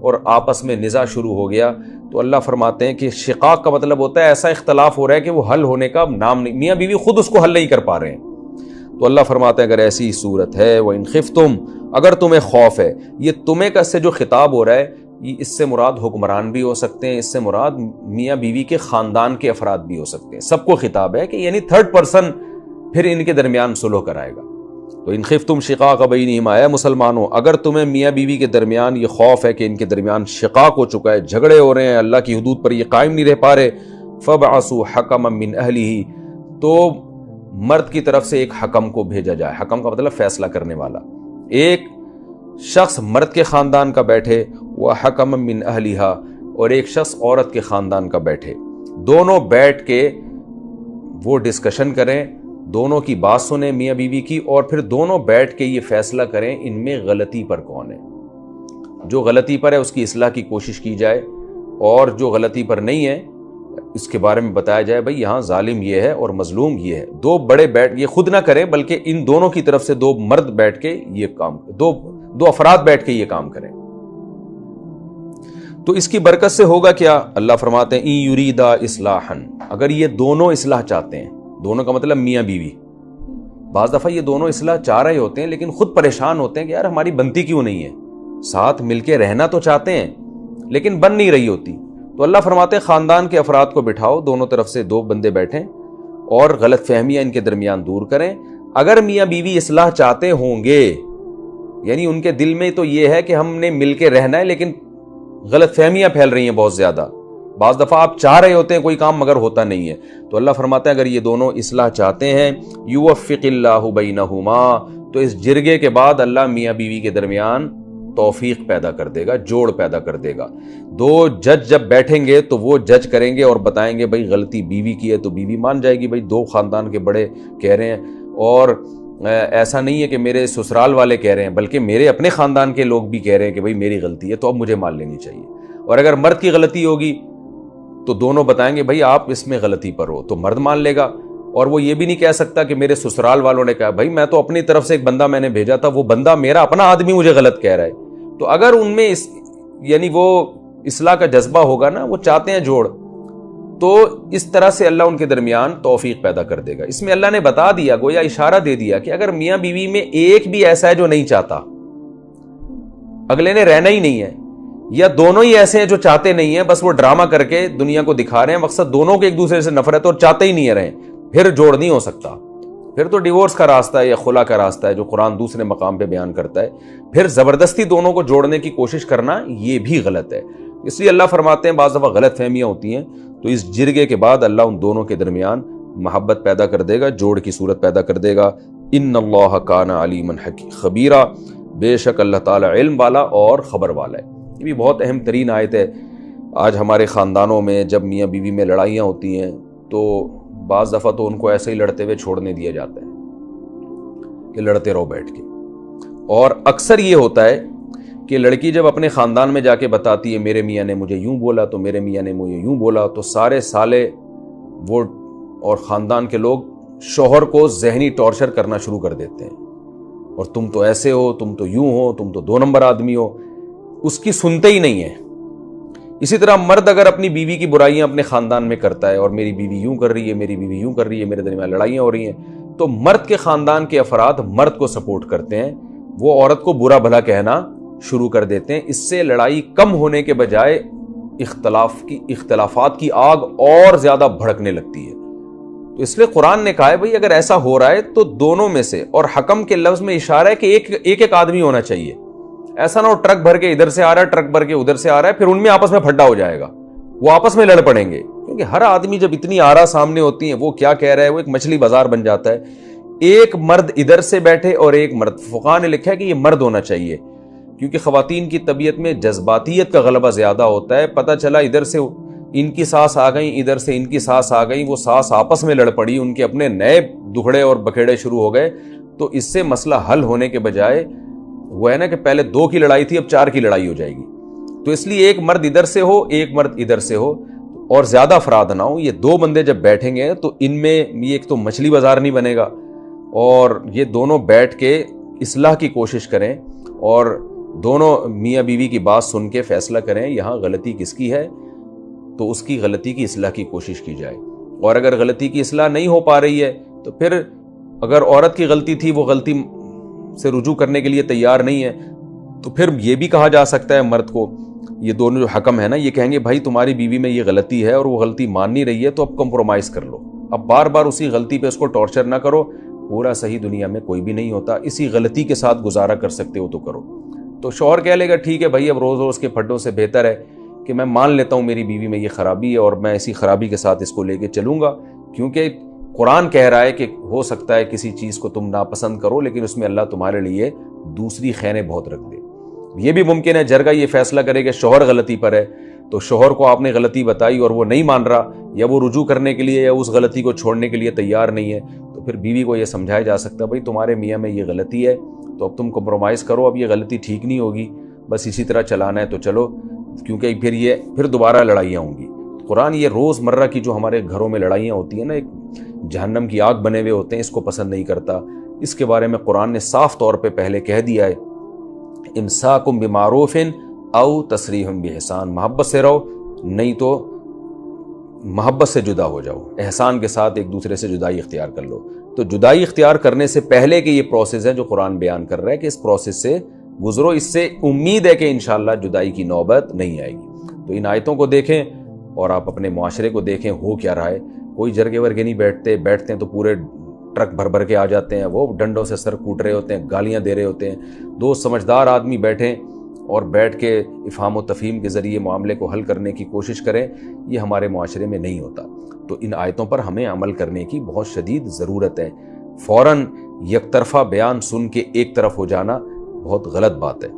اور آپس میں نزاع شروع ہو گیا تو اللہ فرماتے ہیں کہ شقاق کا مطلب ہوتا ہے ایسا اختلاف ہو رہا ہے کہ وہ حل ہونے کا نام نہیں، میاں بیوی خود اس کو حل نہیں کر پا رہے ہیں۔ تو اللہ فرماتے ہیں اگر ایسی صورت ہے وَإِنْ خِفْتُمْ، اگر تمہیں خوف ہے، یہ تمہیں کا سے جو خطاب ہو رہا ہے اس سے مراد حکمران بھی ہو سکتے ہیں، اس سے مراد میاں بیوی کے خاندان کے افراد بھی ہو سکتے ہیں، سب کو خطاب ہے کہ یعنی تھرڈ پرسن پھر ان کے درمیان صلح کرائے گا۔ تو ان خفتم شقاق بینہما، اے مسلمانوں اگر تمہیں میاں بیوی کے درمیان یہ خوف ہے کہ ان کے درمیان شقاق ہو چکا ہے، جھگڑے ہو رہے ہیں، اللہ کی حدود پر یہ قائم نہیں رہ پا رہے، فبعثوا حکما من اہلہ، تو مرد کی طرف سے ایک حکم کو بھیجا جائے۔ حکم کا مطلب فیصلہ کرنے والا، ایک شخص مرد کے خاندان کا بیٹھے، وہ حکما من اہلہا، اور ایک شخص عورت کے خاندان کا بیٹھے، دونوں بیٹھ کے وہ ڈسکشن کریں، دونوں کی بات سنیں میاں بیوی کی، اور پھر دونوں بیٹھ کے یہ فیصلہ کریں ان میں غلطی پر کون ہے، جو غلطی پر ہے اس کی اصلاح کی کوشش کی جائے، اور جو غلطی پر نہیں ہے اس کے بارے میں بتایا جائے بھئی یہاں ظالم یہ ہے اور مظلوم یہ ہے۔ دو بڑے بیٹھ یہ خود نہ کریں بلکہ ان دونوں کی طرف سے دو مرد بیٹھ کے یہ کام، دو افراد بیٹھ کے یہ کام کریں۔ تو اس کی برکت سے ہوگا کیا؟ اللہ فرماتے ہیں ان یریدا اصلاحا، اگر یہ دونوں اصلاح چاہتے ہیں، دونوں کا مطلب میاں بیوی، بعض دفعہ یہ دونوں اصلاح چاہ رہے ہوتے ہیں لیکن خود پریشان ہوتے ہیں کہ یار ہماری بنتی کیوں نہیں ہے، ساتھ مل کے رہنا تو چاہتے ہیں لیکن بن نہیں رہی ہوتی، تو اللہ فرماتے ہیں خاندان کے افراد کو بٹھاؤ، دونوں طرف سے دو بندے بیٹھیں اور غلط فہمیاں ان کے درمیان دور کریں۔ اگر میاں بیوی اصلاح چاہتے ہوں گے، یعنی ان کے دل میں تو یہ ہے کہ ہم نے مل کے رہنا ہے لیکن غلط فہمیاں پھیل رہی ہیں بہت زیادہ، بعض دفعہ آپ چاہ رہے ہوتے ہیں کوئی کام مگر ہوتا نہیں ہے، تو اللہ فرماتا ہے اگر یہ دونوں اصلاح چاہتے ہیں یوفق اللہ بینہما، تو اس جرگے کے بعد اللہ میاں بیوی کے درمیان توفیق پیدا کر دے گا، جوڑ پیدا کر دے گا۔ دو جج جب بیٹھیں گے تو وہ جج کریں گے اور بتائیں گے بھائی غلطی بیوی کی ہے تو بیوی مان جائے گی، بھائی دو خاندان کے بڑے کہہ رہے ہیں، اور ایسا نہیں ہے کہ میرے سسرال والے کہہ رہے ہیں بلکہ میرے اپنے خاندان کے لوگ بھی کہہ رہے ہیں کہ بھائی میری غلطی ہے تو اب مجھے مان لینی چاہیے۔ اور اگر مرد کی غلطی ہوگی تو دونوں بتائیں گے بھائی آپ اس میں غلطی پر ہو، تو مرد مان لے گا، اور وہ یہ بھی نہیں کہہ سکتا کہ میرے سسرال والوں نے کہا، بھائی میں تو اپنی طرف سے ایک بندہ میں نے بھیجا تھا، وہ بندہ میرا اپنا آدمی مجھے غلط کہہ رہا ہے۔ تو اگر ان میں یعنی وہ اصلاح کا جذبہ ہوگا نا، وہ چاہتے ہیں جوڑ، تو اس طرح سے اللہ ان کے درمیان توفیق پیدا کر دے گا۔ اس میں اللہ نے بتا دیا، گویا اشارہ دے دیا کہ اگر میاں بیوی میں ایک بھی ایسا ہے جو نہیں چاہتا، اگلے نے رہنا ہی نہیں ہے، یا دونوں ہی ایسے ہیں جو چاہتے نہیں ہیں، بس وہ ڈرامہ کر کے دنیا کو دکھا رہے ہیں، مقصد دونوں کے ایک دوسرے سے نفرت اور چاہتے ہی نہیں ہے رہے، پھر جوڑ نہیں ہو سکتا، پھر تو ڈیورس کا راستہ ہے یا خلا کا راستہ ہے جو قرآن دوسرے مقام پہ بیان کرتا ہے، پھر زبردستی دونوں کو جوڑنے کی کوشش کرنا یہ بھی غلط ہے۔ اس لیے اللہ فرماتے ہیں بعض دفعہ غلط فہمیاں ہوتی ہیں، تو اس جرگے کے بعد اللہ ان دونوں کے درمیان محبت پیدا کر دے گا، جوڑ کی صورت پیدا کر دے گا۔ ان اللہ کان علیما خبیرا، بے شک اللہ تعالی علم والا اور خبر والا ہے۔ یہ بھی بہت اہم ترین آیت ہے۔ آج ہمارے خاندانوں میں جب میاں بیوی میں لڑائیاں ہوتی ہیں تو بعض دفعہ تو ان کو ایسے ہی لڑتے ہوئے چھوڑنے دیا جاتا ہے کہ لڑتے رہو بیٹھ کے، اور اکثر یہ ہوتا ہے کہ لڑکی جب اپنے خاندان میں جا کے بتاتی ہے میرے میاں نے مجھے یوں بولا تو میرے میاں نے مجھے یوں بولا، تو سارے سالے وہ اور خاندان کے لوگ شوہر کو ذہنی ٹارچر کرنا شروع کر دیتے ہیں، اور تم تو ایسے ہو، تم تو یوں ہو، تم تو 2 نمبر آدمی ہو، اس کی سنتے ہی نہیں ہیں۔ اسی طرح مرد اگر اپنی بیوی کی برائیاں اپنے خاندان میں کرتا ہے اور میری بیوی یوں کر رہی ہے، میری بیوی یوں کر رہی ہے، میرے درمیان لڑائیاں ہو رہی ہیں، تو مرد کے خاندان کے افراد مرد کو سپورٹ کرتے ہیں، وہ عورت کو برا بھلا کہنا شروع کر دیتے ہیں۔ اس سے لڑائی کم ہونے کے بجائے اختلافات کی آگ اور زیادہ بھڑکنے لگتی ہے۔ تو اس لیے قرآن نے کہا ہے بھئی اگر ایسا ہو رہا ہے تو دونوں میں سے، اور حکم کے لفظ میں اشارہ ہے کہ ایک آدمی ہونا چاہیے، ایسا نہ ہو ٹرک بھر کے ادھر سے آ رہا ہے، ٹرک بھر کے ادھر سے آ رہا ہے، پھر ان میں آپس میں پھڈا ہو جائے گا، وہ آپس میں لڑ پڑیں گے، کیونکہ ہر آدمی جب اتنی آرا سامنے ہوتی ہیں، وہ کیا کہہ رہا ہے، وہ ایک مچھلی بازار بن جاتا ہے۔ ایک مرد ادھر سے بیٹھے اور ایک مرد، فقہاء نے لکھا ہے کہ یہ مرد ہونا چاہیے، کیونکہ خواتین کی طبیعت میں جذباتیت کا غلبہ زیادہ ہوتا ہے۔ پتہ چلا ادھر سے ان کی ساس آ گئی، ادھر سے ان کی ساس آ گئی، وہ ساس آپس میں لڑ پڑی، ان کے اپنے نئے دکھڑے اور بکھیڑے شروع ہو گئے، تو اس سے مسئلہ حل ہونے کے بجائے وہ ہے نا کہ پہلے 2 کی لڑائی تھی اب 4 کی لڑائی ہو جائے گی۔ تو اس لیے ایک مرد ادھر سے ہو، ایک مرد ادھر سے ہو، اور زیادہ افراد نہ ہو، یہ 2 بندے جب بیٹھیں گے تو ان میں یہ ایک تو مچھلی بازار نہیں بنے گا، اور یہ دونوں بیٹھ کے اصلاح کی کوشش کریں، اور دونوں میاں بیوی کی بات سن کے فیصلہ کریں یہاں غلطی کس کی ہے، تو اس کی غلطی کی اصلاح کی کوشش کی جائے. اور اگر غلطی کی اصلاح نہیں ہو پا رہی ہے تو پھر اگر عورت کی غلطی تھی، وہ غلطی سے رجوع کرنے کے لیے تیار نہیں ہے، تو پھر یہ بھی کہا جا سکتا ہے مرد کو، یہ دونوں جو حکم ہے نا، یہ کہیں گے بھائی تمہاری بیوی میں یہ غلطی ہے اور وہ غلطی مان نہیں رہی ہے، تو اب کمپرومائز کر لو، اب بار بار اسی غلطی پہ اس کو ٹارچر نہ کرو. پورا صحیح دنیا میں کوئی بھی نہیں ہوتا، اسی غلطی کے ساتھ گزارا کر سکتے ہو تو کرو. تو شوہر کہہ لے گا ٹھیک ہے بھائی، اب روز روز کے پھڈوں سے بہتر ہے کہ میں مان لیتا ہوں میری بیوی میں یہ خرابی ہے اور میں اسی خرابی کے ساتھ اس کو لے کے چلوں گا، کیونکہ قرآن کہہ رہا ہے کہ ہو سکتا ہے کسی چیز کو تم ناپسند کرو لیکن اس میں اللہ تمہارے لیے دوسری خیریں بہت رکھ دے. یہ بھی ممکن ہے جرگہ یہ فیصلہ کرے کہ شوہر غلطی پر ہے، تو شوہر کو آپ نے غلطی بتائی اور وہ نہیں مان رہا، یا وہ رجوع کرنے کے لیے یا اس غلطی کو چھوڑنے کے لیے تیار نہیں ہے، تو پھر بیوی کو یہ سمجھایا جا سکتا ہے بھائی تمہارے میاں میں یہ غلطی ہے تو اب تم کمپرومائز کرو، اب یہ غلطی ٹھیک نہیں ہوگی، بس اسی طرح چلانا ہے تو چلو، کیونکہ پھر دوبارہ لڑائیاں ہوں گی. قرآن یہ روز مرہ کی جو ہمارے گھروں میں لڑائیاں ہوتی ہیں نا، ایک جہنم کی آگ بنے ہوئے ہوتے ہیں، اس کو پسند نہیں کرتا. اس کے بارے میں قرآن نے صاف طور پہ پہلے کہہ دیا ہے، امساکم بمعروف او تسریح باحسان، محبت سے رہو نہیں تو محبت سے جدا ہو جاؤ، احسان کے ساتھ ایک دوسرے سے جدائی اختیار کر لو. تو جدائی اختیار کرنے سے پہلے کہ یہ پروسیس ہے جو قرآن بیان کر رہا ہے کہ اس پروسیس سے گزرو، اس سے امید ہے کہ انشاءاللہ جدائی کی نوبت نہیں آئے گی. تو ان آیتوں کو دیکھیں اور آپ اپنے معاشرے کو دیکھیں ہو کیا رہا ہے. کوئی جرگے ورگے نہیں بیٹھتے ہیں تو پورے ٹرک بھر کے آ جاتے ہیں، وہ ڈنڈوں سے سر کوٹ رہے ہوتے ہیں، گالیاں دے رہے ہوتے ہیں. دو سمجھدار آدمی بیٹھیں اور بیٹھ کے افہام و تفہیم کے ذریعے معاملے کو حل کرنے کی کوشش کریں. یہ ہمارے معاشرے میں نہیں ہوتا. تو ان آیتوں پر ہمیں عمل کرنے کی بہت شدید ضرورت ہے. فوراً یک طرفہ بیان سن کے ایک طرف ہو جانا بہت غلط بات ہے.